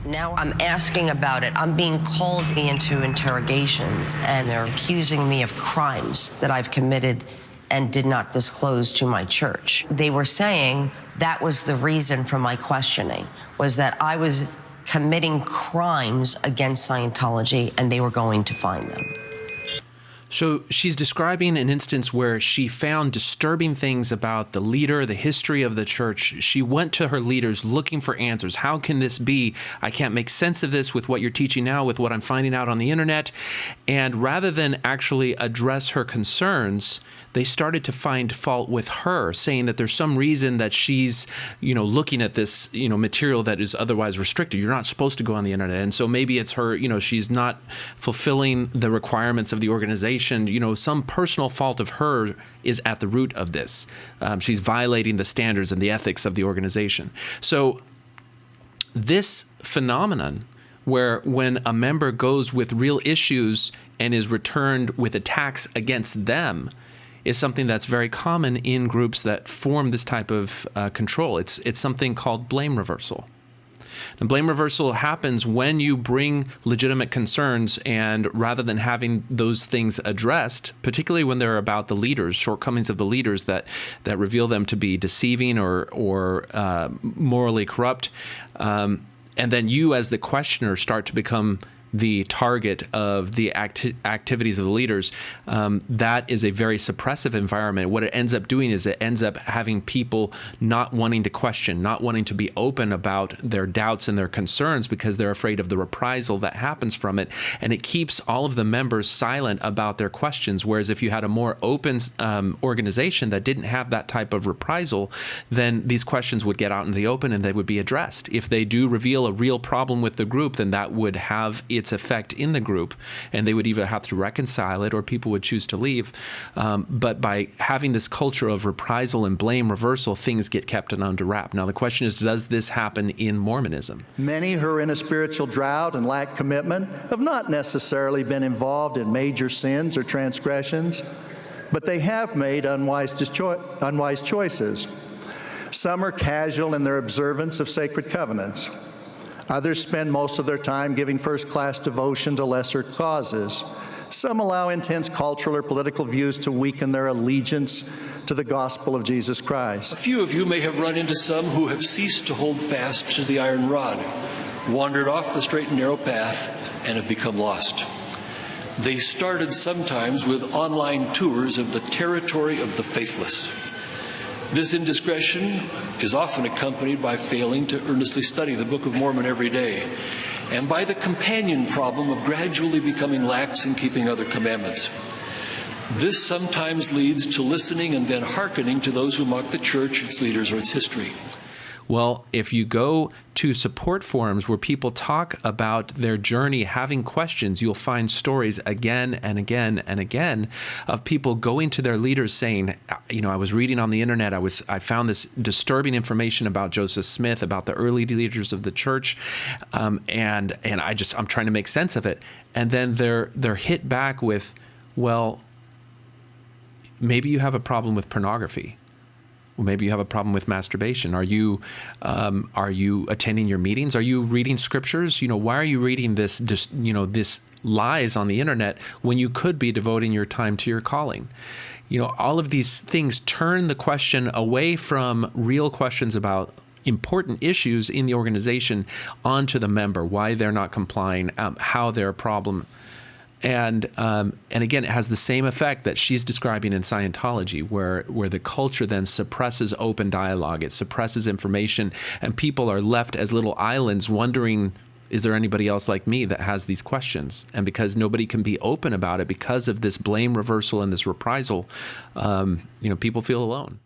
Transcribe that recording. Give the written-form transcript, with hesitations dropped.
Now I'm asking about it. I'm being called into interrogations, and they're accusing me of crimes that I've committed and did not disclose to my church. They were saying that was the reason for my questioning, was that I was committing crimes against Scientology, and they were going to find them. So she's describing an instance where she found disturbing things about the leader, the history of the church. She went to her leaders looking for answers. How can this be? I can't make sense of this with what you're teaching now, with what I'm finding out on the internet. And rather than actually address her concerns, they started to find fault with her, saying that there's some reason that she's, looking at this, material that is otherwise restricted. You're not supposed to go on the internet. And so maybe it's her, she's not fulfilling the requirements of the organization. Some personal fault of her is at the root of this. She's violating the standards and the ethics of the organization. So this phenomenon where when a member goes with real issues and is returned with attacks against them is something that's very common in groups that form this type of control. It's something called blame reversal. And blame reversal happens when you bring legitimate concerns, and rather than having those things addressed, particularly when they're about the leaders, shortcomings of the leaders that reveal them to be deceiving or morally corrupt, and then you as the questioner start to become the target of the activities of the leaders, that is a very suppressive environment. What it ends up doing is it ends up having people not wanting to question, not wanting to be open about their doubts and their concerns because they're afraid of the reprisal that happens from it. And it keeps all of the members silent about their questions. Whereas if you had a more open organization that didn't have that type of reprisal, then these questions would get out in the open and they would be addressed. If they do reveal a real problem with the group, then that would have its effect in the group, and they would either have to reconcile it or people would choose to leave. But by having this culture of reprisal and blame reversal, things get kept under wrap. Now the question is, does this happen in Mormonism? Many who are in a spiritual drought and lack commitment have not necessarily been involved in major sins or transgressions, but they have made unwise choices. Some are casual in their observance of sacred covenants. Others spend most of their time giving first-class devotion to lesser causes. Some allow intense cultural or political views to weaken their allegiance to the gospel of Jesus Christ. A few of you may have run into some who have ceased to hold fast to the iron rod, wandered off the straight and narrow path, and have become lost. They started sometimes with online tours of the territory of the faithless. This indiscretion is often accompanied by failing to earnestly study the Book of Mormon every day, and by the companion problem of gradually becoming lax in keeping other commandments. This sometimes leads to listening and then hearkening to those who mock the church, its leaders, or its history. Well, if you go to support forums where people talk about their journey, having questions, you'll find stories again and again and again of people going to their leaders saying, I was reading on the internet, I found this disturbing information about Joseph Smith, about the early leaders of the church, and I'm trying to make sense of it. And then they're hit back with, well, maybe you have a problem with pornography. Well, maybe you have a problem with masturbation. Are you attending your meetings? Are you reading scriptures? Why are you reading this lies on the internet when you could be devoting your time to your calling? All of these things turn the question away from real questions about important issues in the organization onto the member, why they're not complying, how they're a problem. And again, it has the same effect that she's describing in Scientology, where the culture then suppresses open dialogue. It suppresses information, and people are left as little islands wondering, is there anybody else like me that has these questions? And because nobody can be open about it because of this blame reversal and this reprisal, people feel alone.